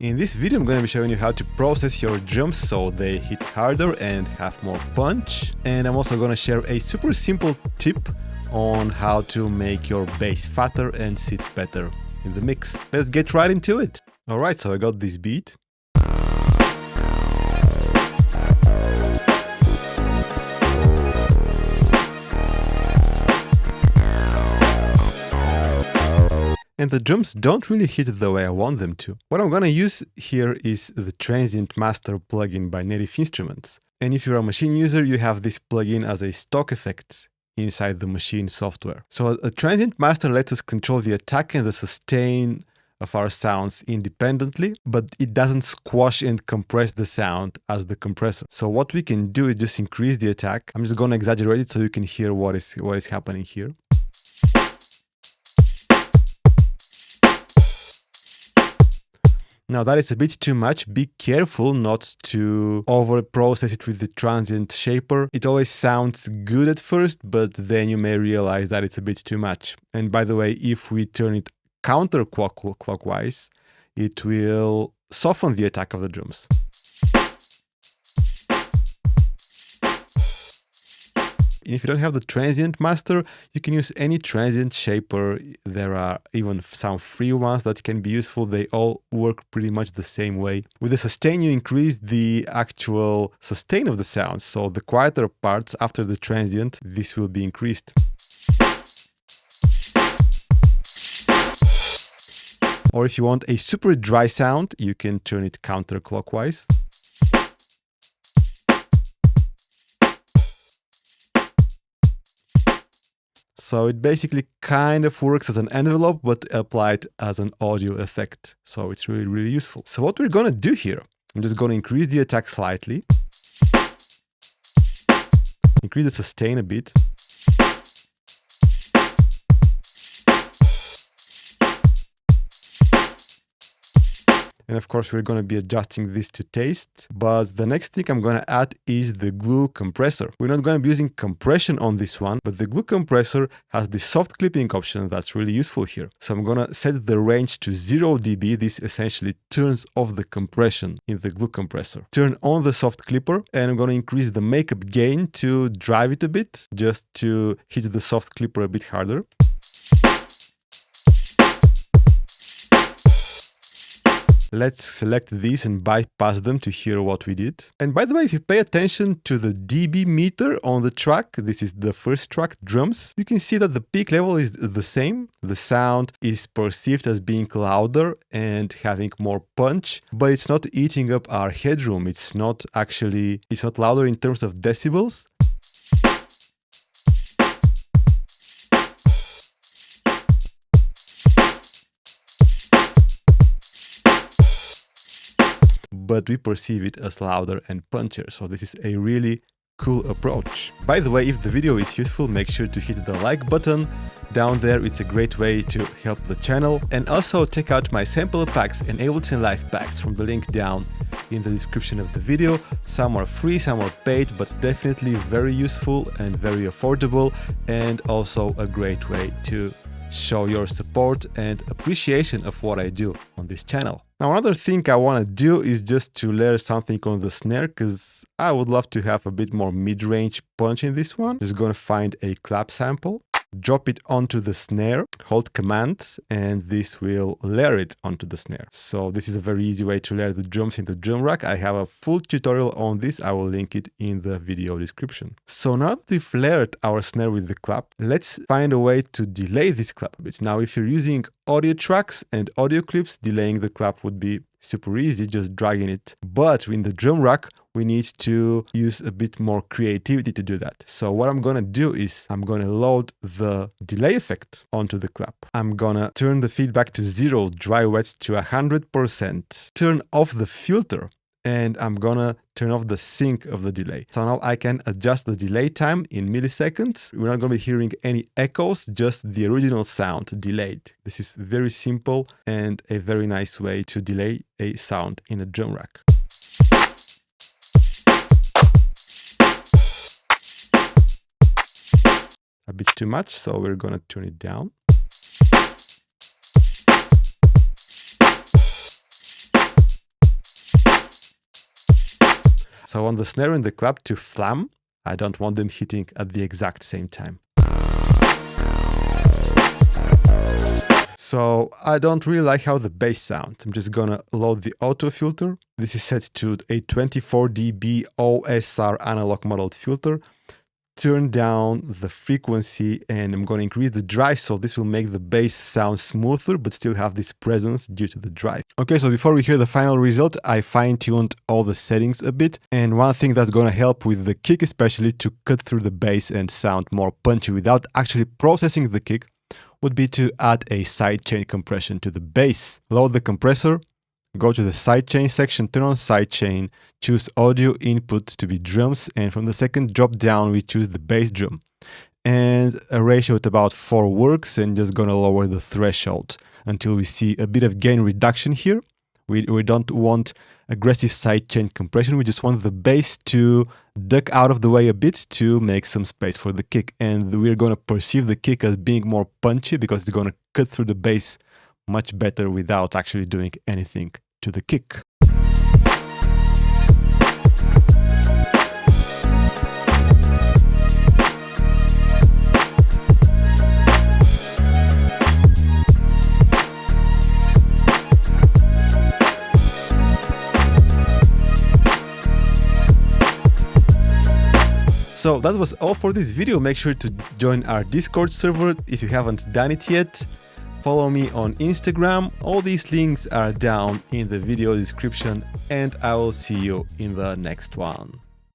In this video, I'm going to be showing you how to process your drums so they hit harder and have more punch. And I'm also going to share a super simple tip on how to make your bass fatter and sit better in the mix. Let's get right into it. Alright, so I got this beat. And the drums don't really hit the way I want them to. What I'm gonna use here is the Transient Master plugin by Native Instruments. And if you're a machine user, you have this plugin as a stock effect inside the machine software. So a Transient Master lets us control the attack and the sustain of our sounds independently, but it doesn't squash and compress the sound as the compressor. So what we can do is just increase the attack. I'm just gonna exaggerate it so you can hear what is happening here. Now that is a bit too much. Be careful not to over process it with the transient shaper. It always sounds good at first, but then you may realize that it's a bit too much. And by the way, if we turn it counterclockwise, it will soften the attack of the drums. If you don't have the Transient Master, you can use any transient shaper. There are even some free ones that can be useful. They all work pretty much the same way. With the sustain, you increase the actual sustain of the sound. So the quieter parts after the transient, this will be increased. Or if you want a super dry sound, you can turn it counterclockwise. So it basically kind of works as an envelope, but applied as an audio effect. So it's really, really useful. So what we're gonna do here, I'm just gonna increase the attack slightly, increase the sustain a bit. And of course, we're going to be adjusting this to taste. But the next thing I'm going to add is the glue compressor. We're not going to be using compression on this one, but the glue compressor has the soft clipping option that's really useful here. So I'm going to set the range to 0 dB. This essentially turns off the compression in the glue compressor. Turn on the soft clipper, and I'm going to increase the makeup gain to drive it a bit, just to hit the soft clipper a bit harder. Let's select these and bypass them to hear what we did. And by the way, if you pay attention to the dB meter on the track, this is the first track, drums, you can see that the peak level is the same. The sound is perceived as being louder and having more punch, but it's not eating up our headroom. It's not louder in terms of decibels. But we perceive it as louder and punchier. So this is a really cool approach. By the way, if the video is useful, make sure to hit the like button down there. It's a great way to help the channel. And also check out my sample packs and Ableton Live packs from the link down in the description of the video. Some are free, some are paid, but definitely very useful and very affordable, and also a great way to show your support and appreciation of what I do on this channel. Now, another thing I want to do is just to layer something on the snare, because I would love to have a bit more mid-range punch in this one. Just going to find a clap sample, drop it onto the snare, hold Command, and this will layer it onto the snare. So this is a very easy way to layer the drums in the drum rack. I have a full tutorial on this. I will link it in the video description. So now that we've layered our snare with the clap, let's find a way to delay this clap a bit. Now, if you're using audio tracks and audio clips, delaying the clap would be super easy, just dragging it. But in the drum rack, we need to use a bit more creativity to do that. So what I'm gonna do is I'm gonna load the delay effect onto the clap. I'm gonna turn the feedback to 0, dry wet to 100%, turn off the filter, and I'm gonna turn off the sync of the delay. So now I can adjust the delay time in milliseconds. We're not gonna be hearing any echoes, just the original sound delayed. This is very simple and a very nice way to delay a sound in a drum rack. A bit too much, so we're gonna turn it down. So I want the snare and the clap to flam. I don't want them hitting at the exact same time. So I don't really like how the bass sounds. I'm just gonna load the auto filter. This is set to a 24 dB OSR analog modeled filter. Turn down the frequency and I'm gonna increase the drive, so this will make the bass sound smoother but still have this presence due to the drive. Okay, so before we hear the final result, I fine-tuned all the settings a bit, and one thing that's gonna help with the kick, especially to cut through the bass and sound more punchy without actually processing the kick, would be to add a sidechain compression to the bass. Load the compressor, go to the sidechain section, turn on sidechain, choose audio input to be drums, and from the second drop down we choose the bass drum. And a ratio at about 4 works, and just gonna lower the threshold until we see a bit of gain reduction here. We don't want aggressive sidechain compression, we just want the bass to duck out of the way a bit to make some space for the kick. And we're gonna perceive the kick as being more punchy because it's gonna cut through the bass much better without actually doing anything to the kick. So that was all for this video. Make sure to join our Discord server if you haven't done it yet. Follow me on Instagram. All these links are down in the video description, and I will see you in the next one.